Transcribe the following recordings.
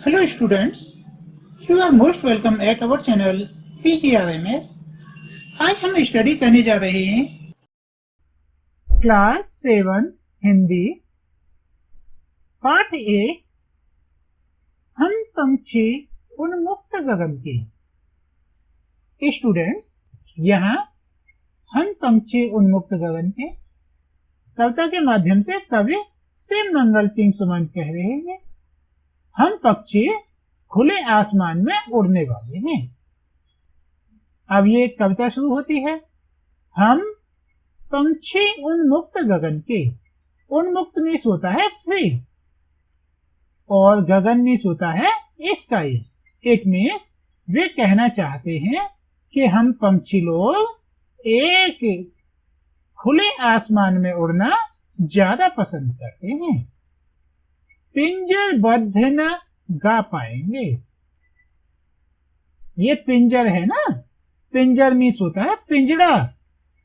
Hello students, you are most welcome at our channel PGRMS। आज हम study करने जा रहे हैं क्लास 7 हिंदी पाठ 1 हम पंछी उन्मुक्त गगन के। स्टूडेंट्स, यहाँ हम पंछी उन्मुक्त गगन के कविता के माध्यम से कवि शिव मंगल सिंह सुमन कह रहे हैं हम पक्षी खुले आसमान में उड़ने वाले हैं। अब ये कविता शुरू होती है। हम पंछी उन्मुक्त गगन के। उन्मुक्त मीन्स होता है फ्री और गगन मीन्स होता है स्काई। इट मीन्स वे कहना चाहते हैं कि हम पंछी लोग एक खुले आसमान में उड़ना ज्यादा पसंद करते हैं। पिंजर बद्ध न गा पाएंगे। ये पिंजर है ना, पिंजर मीन्स होता है पिंजड़ा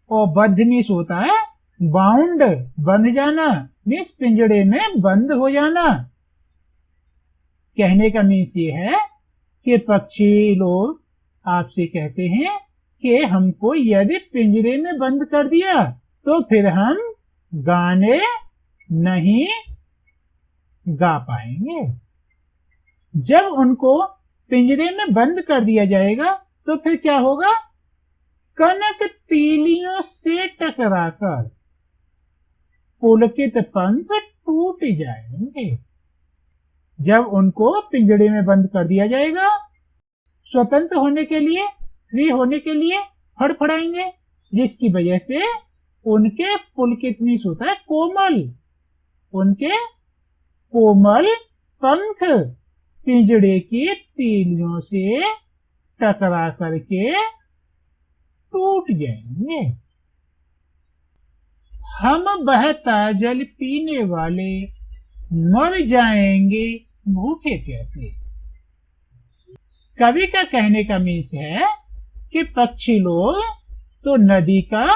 और बद्ध मीन्स होता है बाउंड, बंध जाना मीन्स पिंजड़े में बंद हो जाना। कहने का मीन्स ये है कि पक्षी लोग आपसे कहते हैं कि हमको यदि पिंजरे में बंद कर दिया तो फिर हम गाने नहीं गा पाएंगे। जब उनको पिंजरे में बंद कर दिया जाएगा तो फिर क्या होगा? कनक तीलियों से टकराकर पुलकित पंख टूट जाएंगे। जब उनको पिंजरे में बंद कर दिया जाएगा, स्वतंत्र होने के लिए, फ्री होने के लिए फड़फड़ाएंगे, जिसकी वजह से उनके पुलकित मीन्स होता है कोमल, उनके कोमल पंख पिंजड़े की तीलियों से टकरा करके टूट जाएंगे। हम बहता जल पीने वाले मर जाएंगे भूखे प्यासे। कवि का कहने का मीन्स है कि पक्षी लोग तो नदी का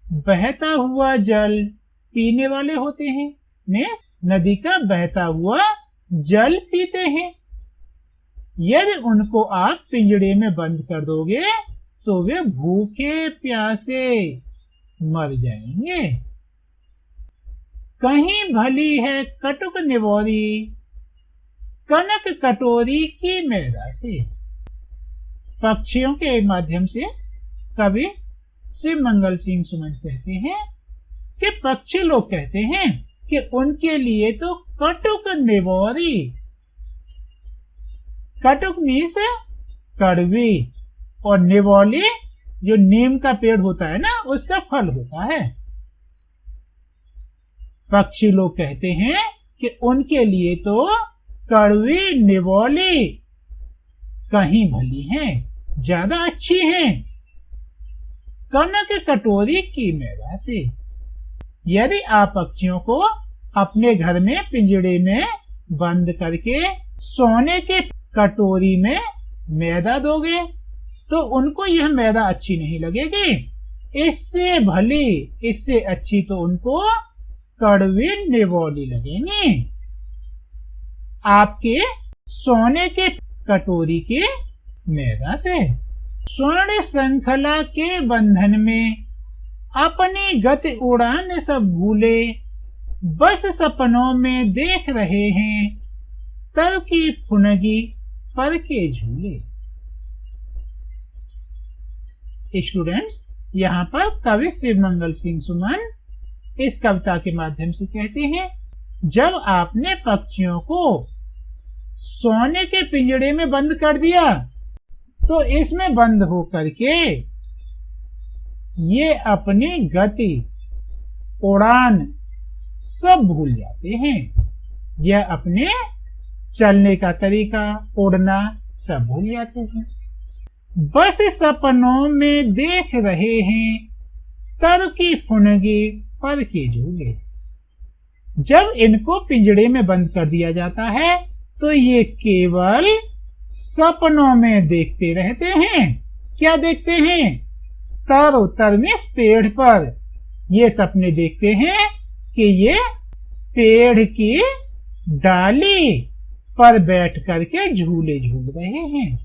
बहता हुआ जल पीने वाले होते हैं, मीन्स नदी का बहता हुआ जल पीते हैं। यदि उनको आप पिंजड़े में बंद कर दोगे तो वे भूखे प्यासे मर जाएंगे। कहीं भली है कटुक निवोरी कनक कटोरी की मैदा से। पक्षियों के माध्यम से कवि शिव मंगल सिंह सुमन कहते हैं कि पक्षी लोग कहते हैं कि उनके लिए तो कटुक निवोरी, कटुक मीन्स कड़वी और निवोली जो नीम का पेड़ होता है ना, उसका फल होता है। पक्षी लोग कहते हैं कि उनके लिए तो कड़वी निवोली कहीं भली हैं, ज्यादा अच्छी हैं कनक कटोरी की मैदा से। यदि आप पक्षियों को अपने घर में पिंजड़े में बंद करके सोने के कटोरी में मैदा दोगे तो उनको यह मैदा अच्छी नहीं लगेगी। इससे भली, इससे अच्छी तो उनको कड़वी निवोली लगेंगी आपके सोने के कटोरी के मैदा से। स्वर्ण श्रृंखला के बंधन में अपनी गति उड़ान सब भूले, बस सपनों में देख रहे हैं तर की फुनगी पर के झूले। स्टूडेंट्स, यहाँ पर कवि शिव मंगल सिंह सुमन इस कविता के माध्यम से कहते हैं, जब आपने पक्षियों को सोने के पिंजड़े में बंद कर दिया तो इसमें बंद होकर के ये अपनी गति, उड़ान सब भूल जाते हैं। यह अपने चलने का तरीका, उड़ना सब भूल जाते हैं। बस सपनों में देख रहे हैं तर की फुनगी पर के झूले। जब इनको पिंजड़े में बंद कर दिया जाता है तो ये केवल सपनों में देखते रहते हैं। क्या देखते हैं? तर तर में पेड़ पर ये सपने देखते हैं कि ये पेड़ की डाली पर बैठ करके झूले झूल रहे हैं।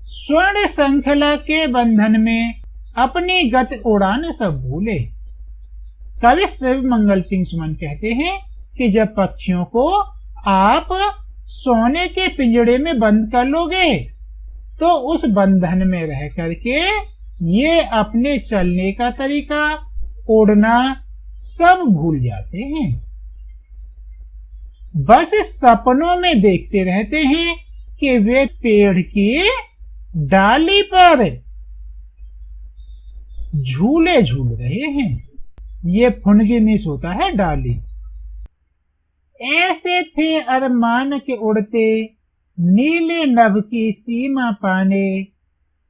स्वर्ण श्रृंखला के बंधन में अपनी गति उड़ान सब भूले। कवि शिव मंगल सिंह सुमन कहते हैं कि जब पक्षियों को आप सोने के पिंजड़े में बंद कर लोगे तो उस बंधन में रह करके ये अपने चलने का तरीका, उड़ना सब भूल जाते हैं। बस सपनों में देखते रहते हैं कि वे पेड़ की डाली पर झूले झूल रहे हैं। ये फुनगी मिस होता है डाली। ऐसे थे अरमान के उड़ते, नीले नभ की सीमा पाने,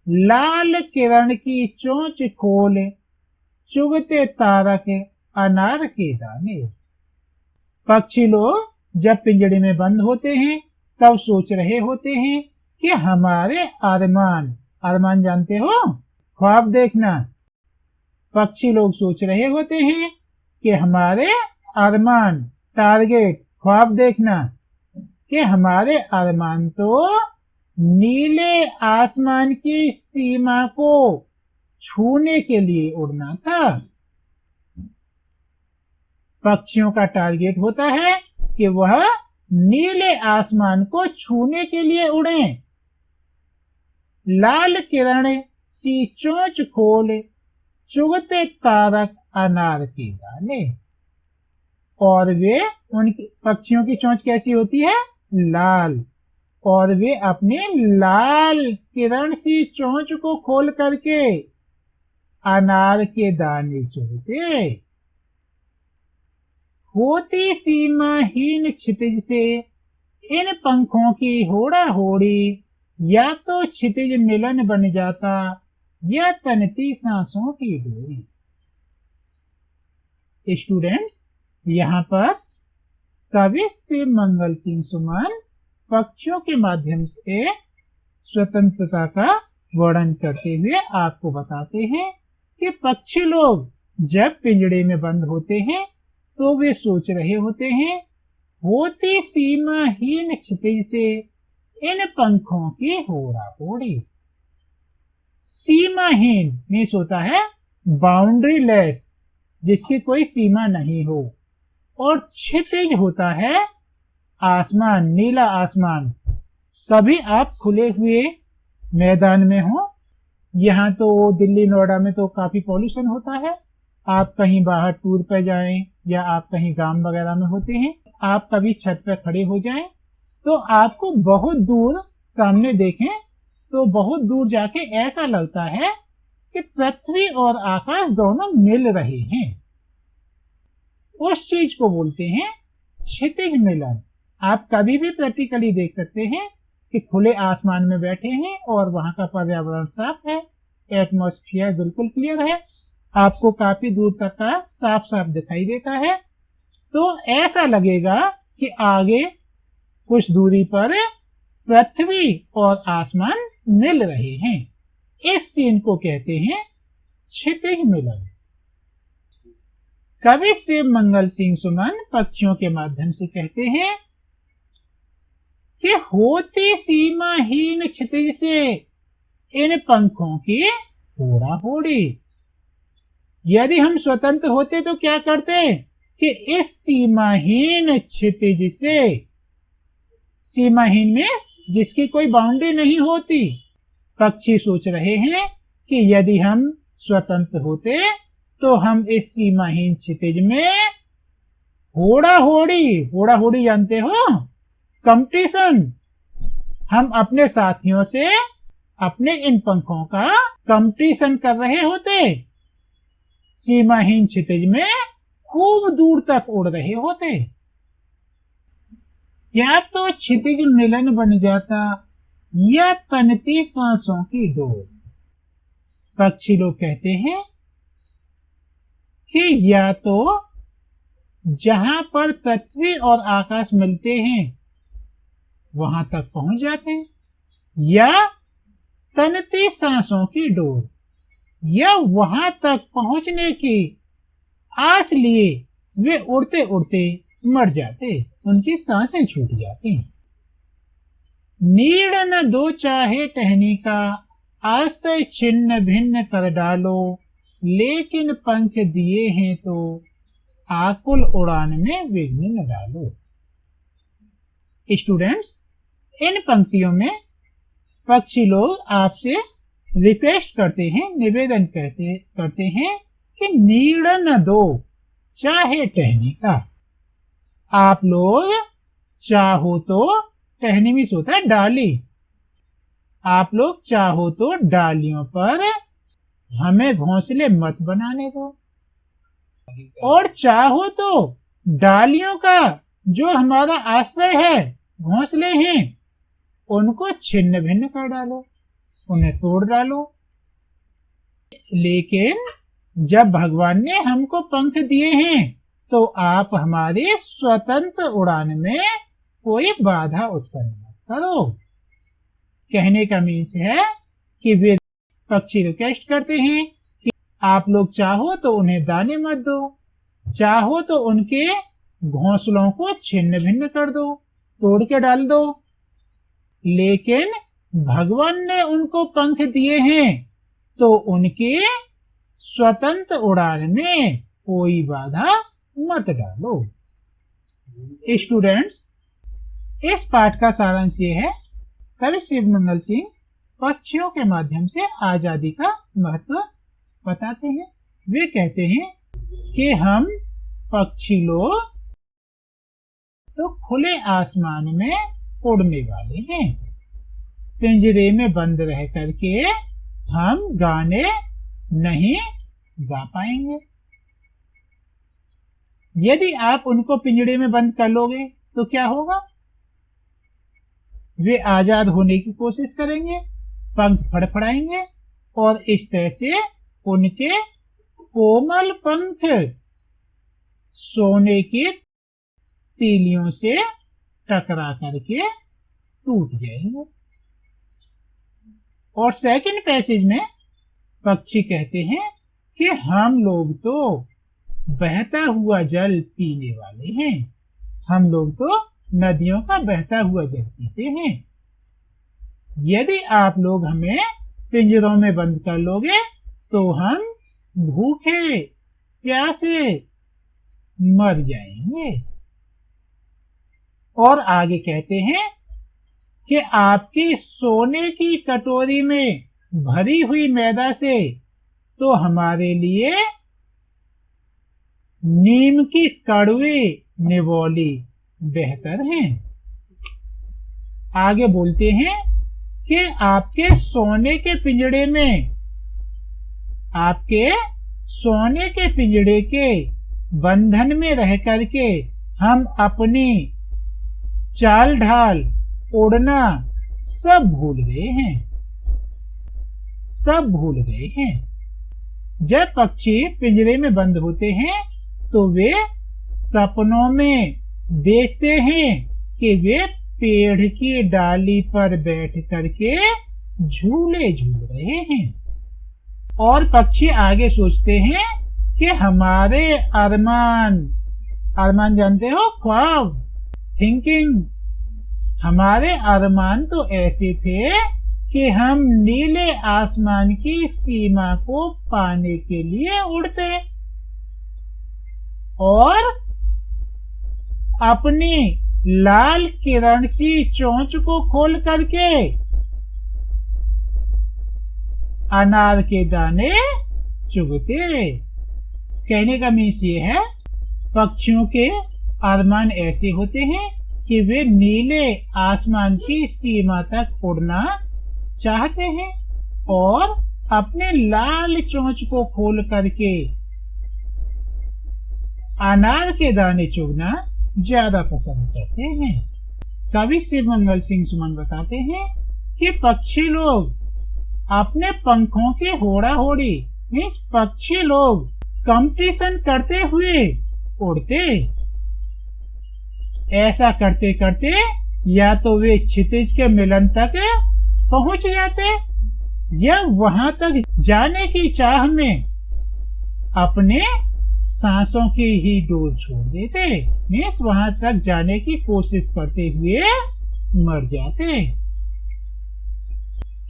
लाल किरण की चोंच खोल, चुगते तारक अनार के दाने। पक्षी लोग जब पिंजड़े में बंद होते हैं तब सोच रहे होते हैं कि हमारे अरमान, अरमान जानते हो, ख्वाब देखना। पक्षी लोग सोच रहे होते हैं कि हमारे अरमान, टारगेट, ख्वाब देखना, कि हमारे अरमान तो नीले आसमान की सीमा को छूने के लिए उड़ना था। पक्षियों का टारगेट होता है कि वह नीले आसमान को छूने के लिए उड़े। लाल किरण सी चोंच खोल, चुगते तारक अनार के दाने। और वे, उनकी पक्षियों की चोंच कैसी होती है? लाल। और वे अपने लाल किरण सी चोंच को खोल करके अनार के दाने चुगते। होती सीमाहीन क्षितिज से इन पंखों की होड़ा होड़ी, या तो क्षितिज मिलन बन जाता, या तनती सांसों की डोरी। स्टूडेंट्स, यहाँ पर कवि शिव मंगल सिंह सुमन पक्षियों के माध्यम से स्वतंत्रता का वर्णन करते हुए आपको बताते हैं कि पक्षी लोग जब पिंजड़े में बंद होते हैं तो वे सोच रहे होते हैं, होती सीमाहीन क्षितिज से इन पंखों की होड़ा होड़ी। सीमाहीन मीन्स होता है बाउंड्री लेस, जिसकी कोई सीमा नहीं हो। और क्षितिज होता है आसमान, नीला आसमान। कभी आप खुले हुए मैदान में हो, यहाँ तो दिल्ली नोएडा में तो काफी पॉल्यूशन होता है, आप कहीं बाहर टूर पे जाएं या आप कहीं गांव वगैरह में होते हैं, आप कभी छत पे खड़े हो जाएं तो आपको बहुत दूर सामने देखें तो बहुत दूर जाके ऐसा लगता है कि पृथ्वी और आकाश दोनों मिल रहे हैं। उस चीज को बोलते हैं क्षितिज मिलन। आप कभी भी प्रैक्टिकली देख सकते हैं कि खुले आसमान में बैठे हैं और वहां का पर्यावरण साफ है, एटमॉस्फेयर बिल्कुल क्लियर है, आपको काफी दूर तक का साफ साफ दिखाई देता है, तो ऐसा लगेगा कि आगे कुछ दूरी पर पृथ्वी और आसमान मिल रहे हैं। इस सीन को कहते हैं क्षितिज मिलन। कवि शिव मंगल सिंह सुमन पक्षियों के माध्यम से कहते हैं कि होती सीमाहीन क्षितिज से इन पंखों की होड़ा होड़ी। यदि हम स्वतंत्र होते तो क्या करते कि इस सीमाहीन क्षितिज से, सीमाहीन में जिसकी कोई बाउंड्री नहीं होती, पक्षी सोच रहे हैं कि यदि हम स्वतंत्र होते तो हम इस सीमाहीन क्षितिज में होड़ा होड़ी, होड़ा होड़ी जानते हो, कंपटीशन, हम अपने साथियों से अपने इन पंखों का कंपटीशन कर रहे होते, सीमाहीन क्षितिज में खूब दूर तक उड़ रहे होते। या तो क्षितिज मिलन बन जाता या तनती सांसों की डोर। पक्षी लोग कहते हैं कि या तो जहां पर पृथ्वी और आकाश मिलते हैं वहां तक पहुंच जाते हैं, या तनती सांसों की डोर, या वहां तक पहुंचने की आस लिए वे उड़ते उड़ते मर जाते। उनकी सांसें छूट जाती हैं। नीड़ न दो चाहे टहनी का, आश्रय छिन्न भिन्न कर डालो, लेकिन पंख दिए हैं तो आकुल उड़ान में विघ्न न डालो। स्टूडेंट्स, इन पंक्तियों में पक्षी लोग आपसे रिक्वेस्ट करते हैं, निवेदन करते हैं कि नीड़ न दो चाहे टहनी का। आप लोग चाहो तो, टहनी में होता है डाली, आप लोग चाहो तो डालियों पर हमें घोंसले मत बनाने दो, और चाहो तो डालियों का जो हमारा आश्रय है, घोंसले हैं, उनको छिन्न भिन्न कर डालो, उन्हें तोड़ डालो। लेकिन जब भगवान ने हमको पंख दिए हैं तो आप हमारी स्वतंत्र उड़ान में कोई बाधा उत्पन्न मत करो। कहने का मीन्स है कि वे पक्षी रिक्वेस्ट करते हैं कि आप लोग चाहो तो उन्हें दाने मत दो, चाहो तो उनके घोंसलों को छिन्न भिन्न कर दो, तोड़ के डाल दो, लेकिन भगवान ने उनको पंख दिए हैं तो उनके स्वतंत्र उड़ान में कोई बाधा मत डालो। स्टूडेंट्स, इस पाठ का सारांश ये है, कवि शिवमंगल सिंह पक्षियों के माध्यम से आजादी का महत्व बताते हैं। वे कहते हैं कि हम पक्षी लोग तो खुले आसमान में उड़ने वाले हैं, पिंजरे में बंद रह करके हम गाने नहीं गा पाएंगे। यदि आप उनको पिंजरे में बंद कर लोगे तो क्या होगा? वे आजाद होने की कोशिश करेंगे, पंख फड़फड़ाएंगे और इस तरह से उनके कोमल पंख सोने की तीलियों से टकरा करके टूट जाएंगे। और सेकंड पैसेज में पक्षी कहते हैं कि हम लोग तो बहता हुआ जल पीने वाले हैं, हम लोग तो नदियों का बहता हुआ जल पीते हैं। यदि आप लोग हमें पिंजरों में बंद कर लोगे तो हम भूखे प्यासे मर जाएंगे। और आगे कहते हैं कि आपकी सोने की कटोरी में भरी हुई मैदा से तो हमारे लिए नीम की कड़वी निवोली बेहतर है। आगे बोलते हैं कि आपके सोने के पिंजड़े में, आपके सोने के पिंजड़े के बंधन में रह करके हम अपनी चाल ढाल उड़ना सब भूल गए हैं, सब भूल गए हैं। जब पक्षी पिंजरे में बंद होते हैं तो वे सपनों में देखते हैं कि वे पेड़ की डाली पर बैठ करके झूले झूल रहे हैं। और पक्षी आगे सोचते हैं कि हमारे अरमान, अरमान जानते हो, ख्वाब, थिंकिंग, हमारे अरमान तो ऐसे थे कि हम नीले आसमान की सीमा को पाने के लिए उड़ते और अपनी लाल किरण सी चोंच को खोल करके अनार के दाने चुगते। कहने का मीन्स ये है, पक्षियों के अरमान ऐसे होते हैं कि वे नीले आसमान की सीमा तक उड़ना चाहते हैं और अपने लाल चोंच को खोल करके अनार के दाने चुगना ज्यादा पसंद करते हैं। कवि शिवमंगल सिंह सुमन बताते हैं कि पक्षी लोग अपने पंखों के होड़ा होड़ी, मीन्स पक्षी लोग कंपटीशन करते हुए उड़ते। ऐसा करते करते या तो वे क्षितिज के मिलन तक पहुंच जाते या वहां तक जाने की चाह में अपने सांसों की ही डोर छोड़ देते, मीन्स वहां तक जाने की कोशिश करते हुए मर जाते।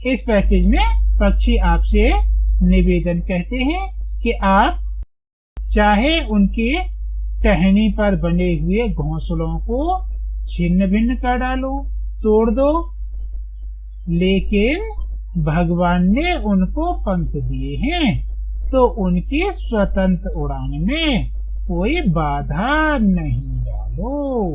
इस पैसेज में पक्षी आपसे निवेदन कहते हैं कि आप चाहे उनके टहनी पर बने हुए घोंसलों को छिन्न भिन्न कर डालो, तोड़ दो, लेकिन भगवान ने उनको पंख दिए हैं तो उनकी स्वतंत्र उड़ान में कोई बाधा नहीं डालो।